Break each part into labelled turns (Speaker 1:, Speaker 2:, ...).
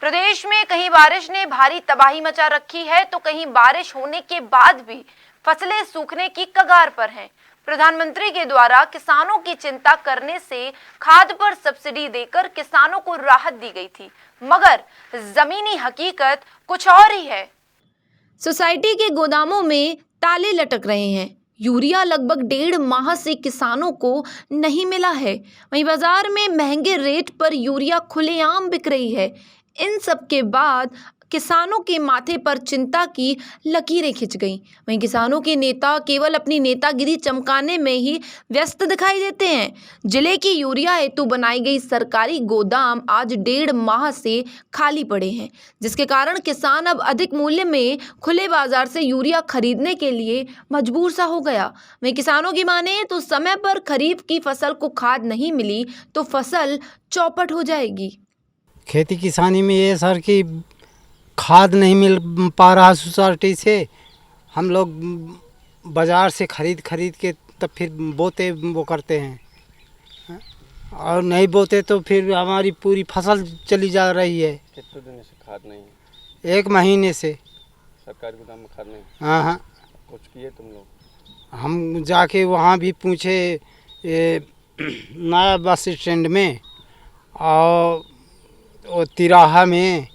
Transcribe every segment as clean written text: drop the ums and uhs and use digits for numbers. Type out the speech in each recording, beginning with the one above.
Speaker 1: प्रदेश में कहीं बारिश ने भारी तबाही मचा रखी है तो कहीं बारिश होने के बाद भी फसलें सूखने की कगार पर हैं। प्रधानमंत्री के द्वारा किसानों की चिंता करने से खाद पर सब्सिडी देकर किसानों को राहत दी गई थी, मगर जमीनी हकीकत कुछ और ही है। सोसाइटी के गोदामों में ताले लटक रहे हैं। यूरिया लगभग 1.5 माह से किसानों को नहीं मिला है। वहीं बाजार में महंगे रेट पर यूरिया खुलेआम बिक रही है। इन सब के बाद किसानों के माथे पर चिंता की लकीरें खिंच गईं। वहीं किसानों के नेता केवल अपनी नेतागिरी चमकाने में ही व्यस्त दिखाई देते हैं। जिले की यूरिया हेतु बनाई गई सरकारी गोदाम आज 1.5 माह से खाली पड़े हैं, जिसके कारण किसान अब अधिक मूल्य में खुले बाजार से यूरिया खरीदने के लिए मजबूर सा हो गया। वहीं किसानों की माने तो समय पर खरीफ की फसल को खाद नहीं मिली तो फसल चौपट हो जाएगी।
Speaker 2: खेती किसानी में ये सर कि खाद नहीं मिल पा रहा सोसाइटी से। हम लोग बाज़ार से खरीद के तब फिर बोते वो करते हैं, और नहीं बोते तो फिर हमारी पूरी फसल चली जा रही है।
Speaker 3: कितने दिन से खाद नहीं है?
Speaker 2: 1 महीने से
Speaker 3: सरकारी गोदाम में खाद नहीं?
Speaker 2: हाँ।
Speaker 3: कुछ किए तुम लोग?
Speaker 2: हम जाके वहाँ भी पूछे नया बस स्टैंड में और तिराहा में,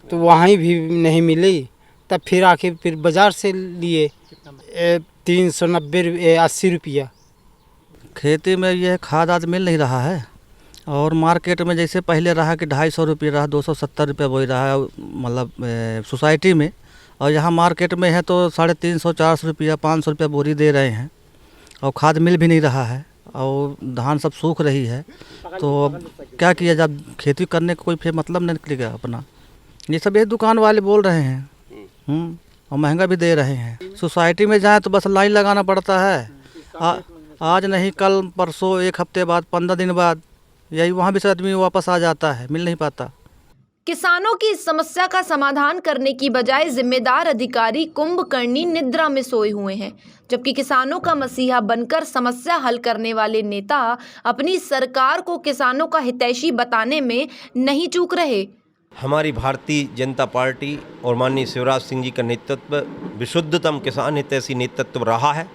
Speaker 2: तो वहीं भी नहीं मिली। तब फिर आके फिर बाज़ार से लिए 380 रुपया।
Speaker 4: खेती में यह खाद आज मिल नहीं रहा है, और मार्केट में जैसे पहले रहा कि 250 रुपये रहा, 270 रुपये बोई रहा है मतलब सोसाइटी में, और यहाँ मार्केट में है तो 350-400 रुपया 500 रुपया बोरी दे रहे हैं, और खाद मिल भी नहीं रहा है, और धान सब सूख रही है। तो अब क्या किया, जब खेती करने का कोई फिर मतलब नहीं निकलेगा अपना। ये सब ये दुकान वाले बोल रहे हैं और महंगा भी दे रहे हैं। सोसाइटी में जाए तो बस लाइन लगाना पड़ता है। आज नहीं कल परसों, 1 हफ्ते बाद, 15 दिन बाद, यही वहाँ भी से आदमी वापस आ जाता है, मिल नहीं पाता।
Speaker 1: किसानों की इस समस्या का समाधान करने की बजाय जिम्मेदार अधिकारी कुंभकर्णी निद्रा में सोए हुए हैं, जबकि किसानों का मसीहा बनकर समस्या हल करने वाले नेता अपनी सरकार को किसानों का हितैषी बताने में नहीं चूक रहे।
Speaker 5: हमारी भारतीय जनता पार्टी और माननीय शिवराज सिंह जी का नेतृत्व विशुद्धतम किसान हितैषी नेतृत्व रहा है।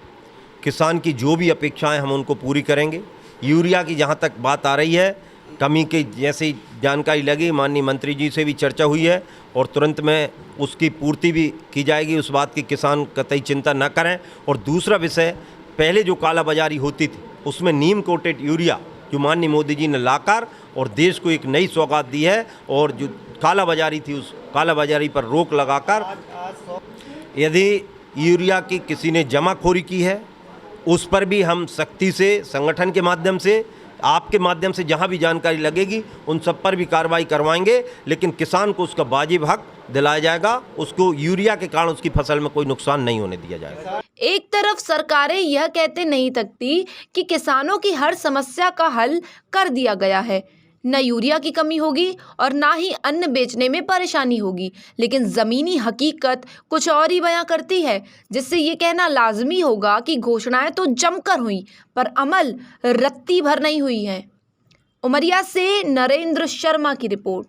Speaker 5: किसान की जो भी अपेक्षाएं हम उनको पूरी करेंगे। यूरिया की जहां तक बात आ रही है, कमी की जैसे ही जानकारी लगी, माननीय मंत्री जी से भी चर्चा हुई है और तुरंत में उसकी पूर्ति भी की जाएगी। उस बात की किसान कतई चिंता न करें। और दूसरा विषय, पहले जो कालाबाजारी होती थी उसमें नीम कोटेड यूरिया जो माननीय मोदी जी ने लाकर और देश को एक नई सौगात दी है, और जो कालाबाजारी थी उस कालाबाजारी पर रोक लगाकर यदि यूरिया की किसी ने जमाखोरी की है उस पर भी हम सख्ती से संगठन के माध्यम से, आपके माध्यम से जहां भी जानकारी लगेगी उन सब पर भी कार्रवाई करवाएंगे, लेकिन किसान को उसका वाजिब हक दिलाया जाएगा। उसको यूरिया के कारण उसकी फसल में कोई नुकसान नहीं होने दिया जाएगा।
Speaker 1: एक तरफ सरकारें यह कहते नहीं थकती कि किसानों की हर समस्या का हल कर दिया गया है, न यूरिया की कमी होगी और ना ही अन्न बेचने में परेशानी होगी, लेकिन ज़मीनी हकीकत कुछ और ही बयां करती है, जिससे ये कहना लाजमी होगा कि घोषणाएं तो जमकर हुई पर अमल रत्ती भर नहीं हुई है। उमरिया से नरेंद्र शर्मा की रिपोर्ट।